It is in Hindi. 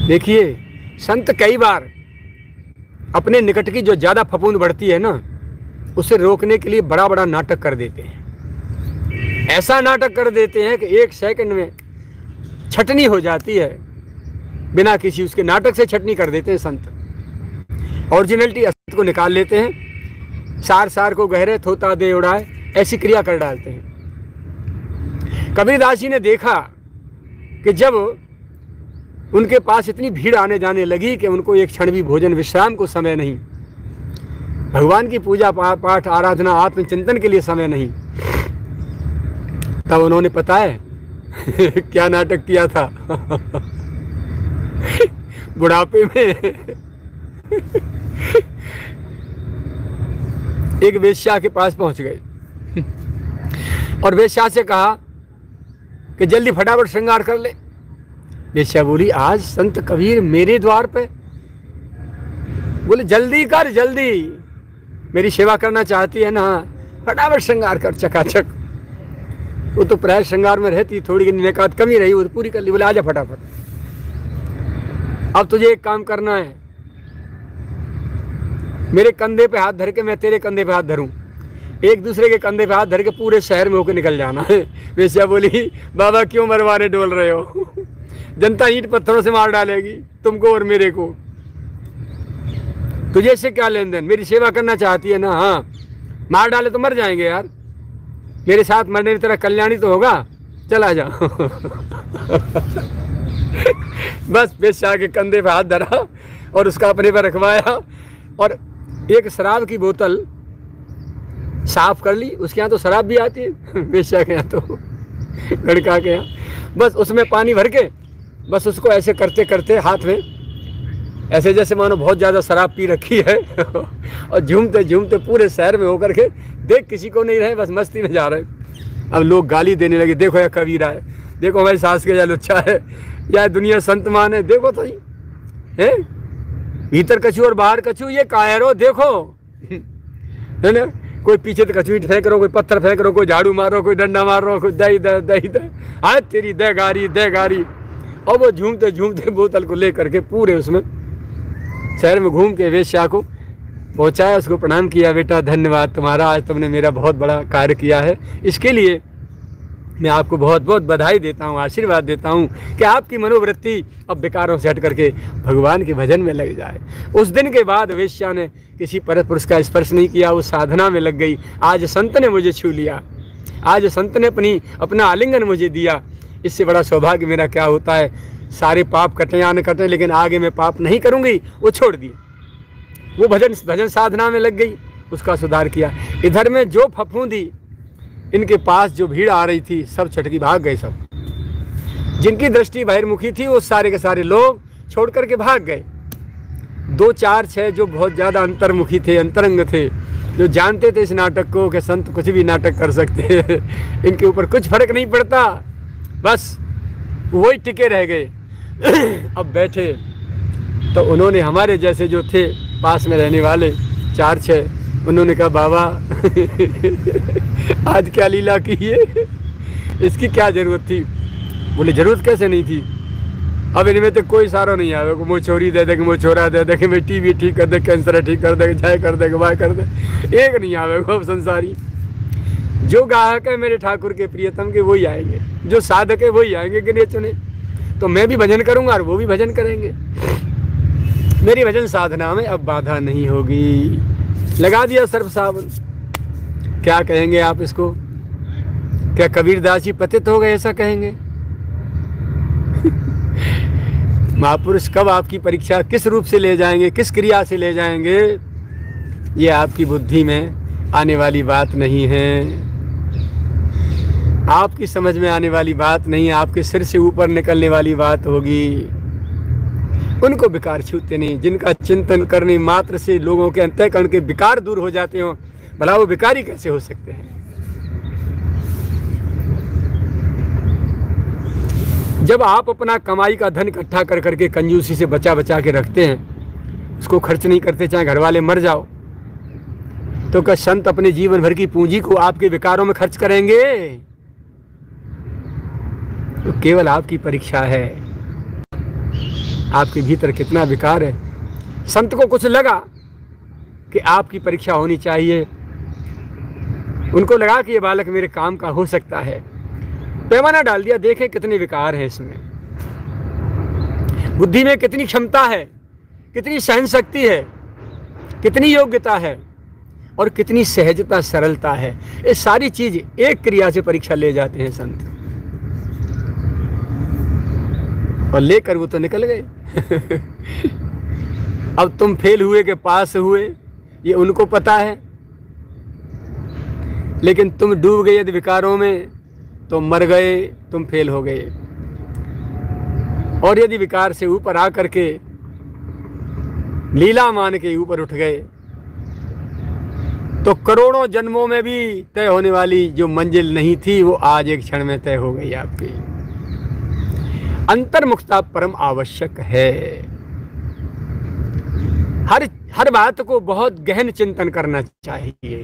देखिए, संत कई बार अपने निकट की जो ज्यादा फफूंद बढ़ती है ना, उसे रोकने के लिए बड़ा बड़ा नाटक कर देते हैं। ऐसा नाटक कर देते हैं कि 1 सेकंड में छटनी हो जाती है, बिना किसी उसके नाटक से छटनी कर देते हैं संत। ओरिजिनलिटी असत को निकाल लेते हैं, सार सार को गहरे थोता दे उड़ाए, ऐसी क्रिया कर डालते हैं। कबीरदास जी ने देखा कि जब उनके पास इतनी भीड़ आने जाने लगी कि उनको एक क्षण भी भोजन विश्राम को समय नहीं, भगवान की पूजा पाठ आराधना आत्मचिंतन के लिए समय नहीं, तब उन्होंने पता है क्या नाटक किया था। बुढ़ापे में एक वेश्या के पास पहुंच गए और वेश्या से कहा कि जल्दी फटाफट श्रृंगार कर ले। वेश्या बोली, आज संत कबीर मेरे द्वार पे? बोले जल्दी कर, जल्दी, मेरी सेवा करना चाहती है ना, फटाफट श्रृंगार कर चकाचक। वो तो प्राय श्रृंगार में रहती, थोड़ी निकात कमी रही, वो पूरी कर ली। बोले आजा फटाफट, अब तुझे एक काम करना है, मेरे कंधे पे हाथ धर के मैं तेरे कंधे पे हाथ धरूं, एक दूसरे के कंधे पे हाथ धर के पूरे शहर में होकर निकल जाना है। वेश्या बोली, बाबा क्यों मरवाने डोल रहे हो, जनता ईंट पत्थरों से मार डालेगी तुमको और मेरे को, तुझे इससे क्या लेन देन, मेरी सेवा करना चाहती है ना, हाँ, मार डाले तो मर जाएंगे यार, मेरे साथ मरने की तरह कल्याणी तो होगा, चला जा। बस वेश्या के कंधे पे हाथ धरा और उसका अपने पर रखवाया और एक शराब की बोतल साफ कर ली। उसके यहाँ तो शराब भी आती है, वेश्या के यहाँ तो, लड़का के यहाँ, बस उसमें पानी भर के बस उसको ऐसे करते करते हाथ में ऐसे जैसे मानो बहुत ज़्यादा शराब पी रखी है और झूमते झूमते पूरे शहर में होकर के देख किसी को नहीं रहे, बस मस्ती में जा रहे। अब लोग गाली देने लगे, देखो यह कबीरा है, देखो हमारी सास के या लुच्चा है, या दुनिया संत मान है, देखो तो है, भीतर कछू और बाहर कछू, ये कायरो देखो, है ना, कोई पीछे तो कछुई फेंक रहो, कोई पत्थर फेंक रहो, कोई झाड़ू मारो, कोई डंडा मार रहो, कोई दही दही दे, आए तेरी दे गारी। और वो झूमते झूमते बोतल को लेकर के पूरे उसमें शहर में घूम के वेश्या को पहुंचाया, उसको प्रणाम किया, बेटा धन्यवाद तुम्हारा, आज तुमने मेरा बहुत बड़ा कार्य किया है, इसके लिए मैं आपको बहुत बहुत बधाई देता हूँ, आशीर्वाद देता हूँ कि आपकी मनोवृत्ति अब विकारों से हट करके भगवान के भजन में लग जाए। उस दिन के बाद वेश्या ने किसी पर पुरुष का स्पर्श नहीं किया, वो साधना में लग गई। आज संत ने मुझे छू लिया, आज संत ने अपना आलिंगन मुझे दिया, इससे बड़ा सौभाग्य मेरा क्या होता है। सारे पाप कटे या न कटे, लेकिन आगे मैं पाप नहीं करूँगी, वो छोड़ दिए। वो भजन साधना में लग गई, उसका सुधार किया। इधर में जो फफूंदी इनके पास जो भीड़ आ रही थी, सब छटकी भाग गए। सब जिनकी दृष्टि बहिर्मुखी थी वो सारे के सारे लोग छोड़ करके भाग गए। 2 4 6 जो बहुत ज़्यादा अंतर्मुखी थे, अंतरंग थे, जो जानते थे इस नाटक को कि संत कुछ भी नाटक कर सकते हैं, इनके ऊपर कुछ फर्क नहीं पड़ता, बस वही टिके रह गए। अब बैठे तो उन्होंने हमारे जैसे जो थे पास में रहने वाले 4 6, उन्होंने कहा बाबा आज क्या लीला की है, इसकी क्या जरूरत थी। बोले जरूरत कैसे नहीं थी, अब इनमें तो कोई सारो नहीं आवे, मुँह छोरी दे दे, मुँह छोरा दे दे, मैं टीबी ठीक कर दे, कैंसर ठीक कर दे, जाए कर दे, वाह कर दे, एक नहीं आवे अब संसारी। जो गाहक है मेरे ठाकुर के प्रियतम के वही आएंगे, जो साधक है वही आएंगे गिने चुने। तो मैं भी भजन करूंगा और वो भी भजन करेंगे, मेरी भजन साधना में अब बाधा नहीं होगी। लगा दिया सर्फ साबुन। क्या कहेंगे आप इसको, क्या कबीरदास जी पतित हो गए ऐसा कहेंगे? महापुरुष कब आपकी परीक्षा किस रूप से ले जाएंगे, किस क्रिया से ले जाएंगे, ये आपकी बुद्धि में आने वाली बात नहीं है, आपकी समझ में आने वाली बात नहीं है, आपके सिर से ऊपर निकलने वाली बात होगी। उनको विकार छूते नहीं, जिनका चिंतन करने मात्र से लोगों के अंतःकरण के विकार दूर हो जाते हो, भला वो विकारी कैसे हो सकते हैं। जब आप अपना कमाई का धन इकट्ठा कर करके कंजूसी से बचा बचा के रखते हैं, उसको खर्च नहीं करते, चाहे घर वाले मर जाओ, तो क्या संत अपने जीवन भर की पूंजी को आपके विकारों में खर्च करेंगे? तो केवल आपकी परीक्षा है, आपके भीतर कितना विकार है। संत को कुछ लगा कि आपकी परीक्षा होनी चाहिए, उनको लगा कि ये बालक मेरे काम का हो सकता है, पैमाना डाल दिया, देखें कितने विकार हैं इसमें, बुद्धि में कितनी क्षमता है, कितनी सहन शक्ति है, कितनी योग्यता है और कितनी सहजता सरलता है। ये सारी चीज एक क्रिया से परीक्षा ले जाते हैं संत, और लेकर वो तो निकल गए। अब तुम फेल हुए के पास हुए ये उनको पता है, लेकिन तुम डूब गए यदि विकारों में तो मर गए, तुम फेल हो गए। और यदि विकार से ऊपर आकर के लीला मान के ऊपर उठ गए तो करोड़ों जन्मों में भी तय होने वाली जो मंजिल नहीं थी वो आज एक क्षण में तय हो गई आपकी। अंतर्मुखता परम आवश्यक है। हर बात को बहुत गहन चिंतन करना चाहिए।